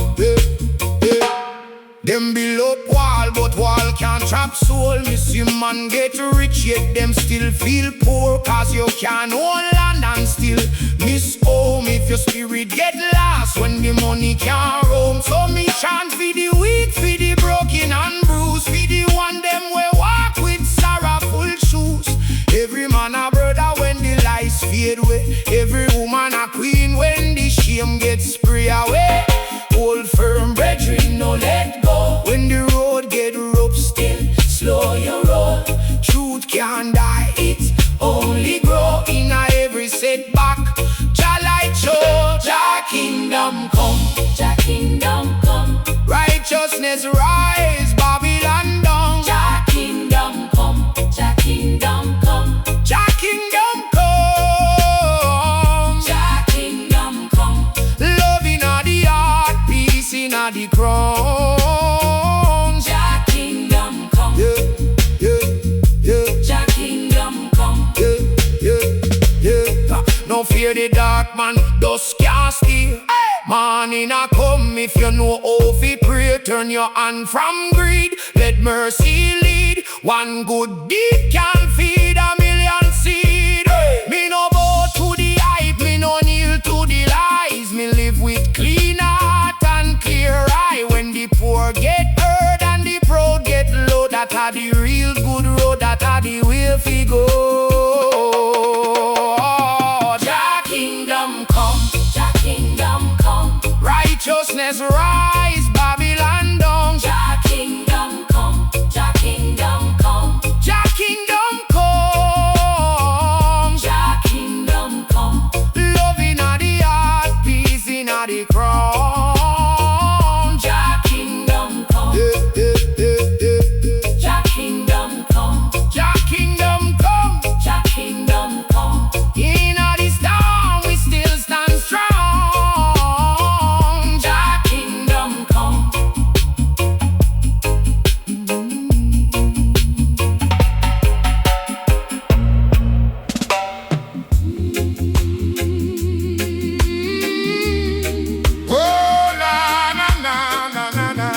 Them build up wall, but wall can't trap soul. Miss you man get rich, yet them still feel poor. Cause you can't own land and still miss home. If your spirit get lost when the money can't roam. So me chant for the weak, for the broken and bruised, for the one them we walk with sorrowful shoes. Every man a brother when the lies fade away. Every woman a queen when the shame gets spray away. Hold firm, brethren, no let go. When the road get rough, still slow your roll. Truth can't die, it only grow in every setback. Jah light show, Jah kingdom come. Jah kingdom come. Righteousness rise, Babylon down. Jah kingdom come. Jah kingdom come. Jah kingdom come. Jah kingdom come. Love inna the heart, peace inna the crown. Jah kingdom come. Yeah, yeah, yeah. Jah kingdom come. No fear the dark man, dusk can't steal. Morning a come if you know how to pray. Turn your hand from greed, let mercy lead. One good deed can feed a million seed. Me no bow to the hype, me no kneel to the lies. Me live with clean heart and clear eye. When the poor get hurt and the proud get low, that are the real good road, that are the way fi go. Jah kingdom come. Jah kingdom come. Righteousness rise, Babylon down. Jah kingdom come. Jah kingdom come. Jah kingdom come. Jah kingdom come. Love inna the heart, peace inna the crown. Jah kingdom come. Jah kingdom come. Jah kingdom come. Jah kingdom come. Inna the storm, we still stand strong. Jah kingdom come. Oh, na na na na na na.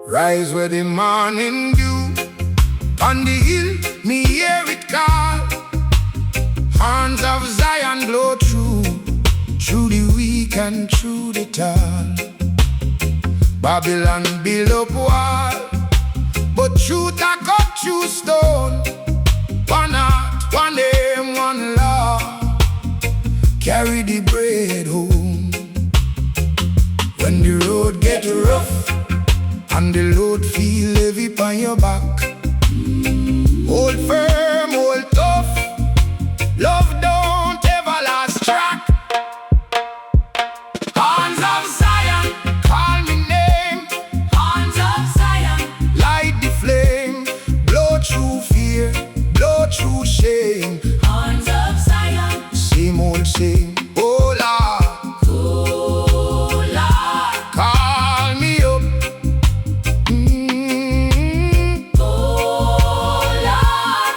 Rise where the morning dew, on the hill me hear it call. Horns of Zion blow through the weak and through the tall. Babylon build up wall, but truth a cut through stone. One heart, one aim, one law, carry the bread home. When the road get rough and the load feel heavy on your back, hold firm, hold tough. Love don't ever last track. Horns of Zion, call me name. Horns of Zion. Light the flame, blow through fear, blow through shame. Horns of Zion. Same old same, oh Lord, Oh Lord. call me up. Oh Lord.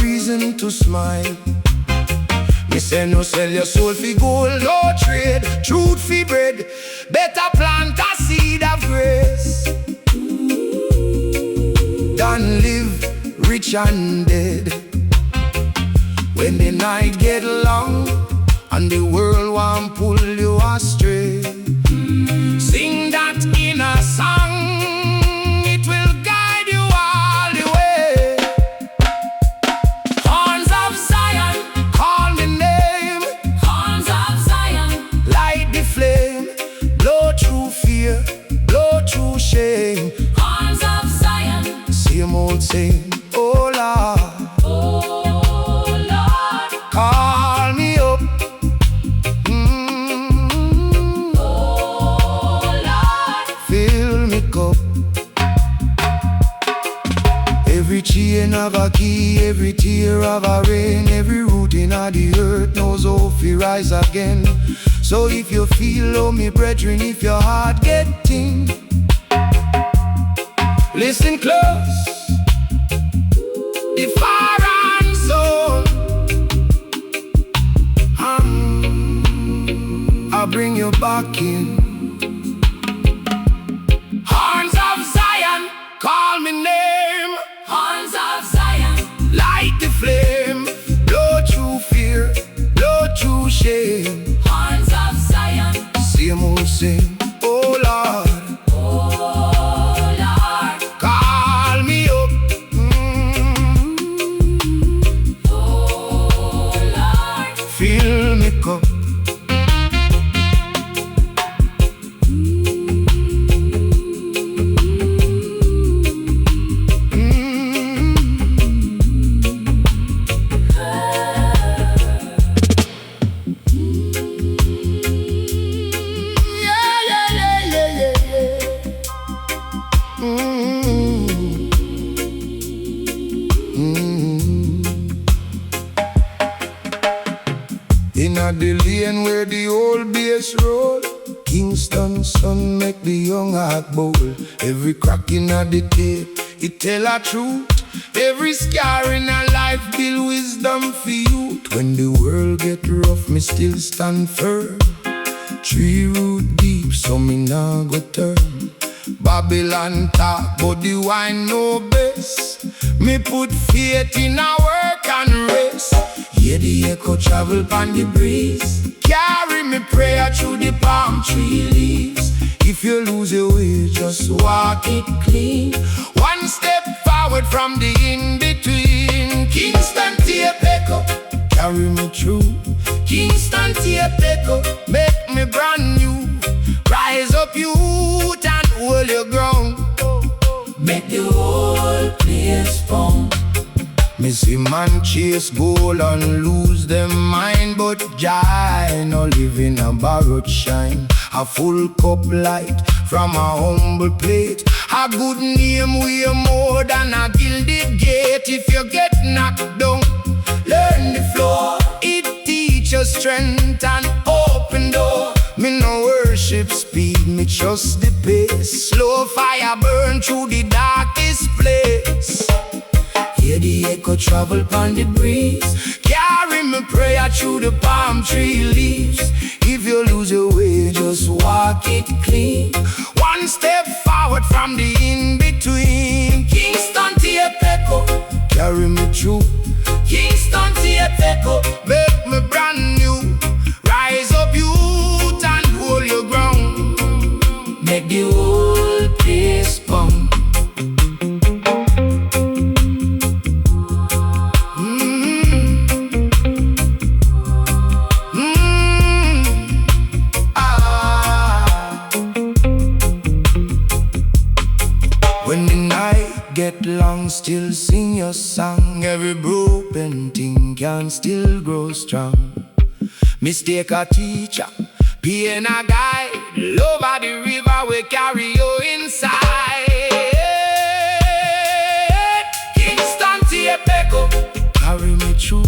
reason to smile. Me say no sell your soul for gold, no trade. Truth for bread, better plant a seed of grace than live rich and dead. When the night get long and the world want pull you astray, sing that inner song, it will guide you all the way. Horns of Zion, call me name. Horns of Zion, Light the flame, blow through fear, blow through shame. horns of Zion, Same old same, oh Lord, oh Lord, call me up. oh Lord. Fill me cup. Every chain of a key, every tear of a rain, every root in the earth knows how to rise again. So if you feel, oh me brethren, if your heart getting, listen close. The fire and soul, I'll bring you back in. Horns of Zion, call me name. Horns of Zion, Light the flame, blow through fear, blow through shame. horns of Zion, Same old same, oh Lord, oh Lord, call me up. oh Lord. Fill me cup. In a the lane where the old bass roll, Kingston sun make the young heart bowl. Every crack in a the tape, it tell a truth. Every scar in a life build wisdom for you. When the world get rough, me still stand firm. Tree root deep, so me nah go turn. Babylon talk, but the wine no best. Me put faith in our work and rest. Hear the echo travel on the breeze. Carry me prayer through the palm tree leaves. If you lose your way, just walk it clean. One step forward from the in-between. Kingston tape echo, carry me through. Kingston tape echo, make me brand new. Rise up youth and hold your ground. Make the whole place bound. Me see man chase gold and lose them mind, but Jah no live in a borrowed shine. A full cup light from a humble plate. A good name way more than a gilded gate. If you get knocked down, learn the floor. It teaches strength and open door. Me no worship speed, me trust the pace. Slow fire burn through the darkest place. Hear the echo travel on the breeze. Carry me prayer through the palm tree leaves. If you lose your way, just walk it clean. One step forward from the in-between. Kingston tape echo, carry me through. Kingston tape echo, make me brand new. Rise up youth and hold your ground. Make the whole place bound. When the night get long, still sing your song. Every broken thing can still grow strong. Mistake a teacher, pain a guide. Love of the river we carry you inside. Kingston tape echo, carry me through.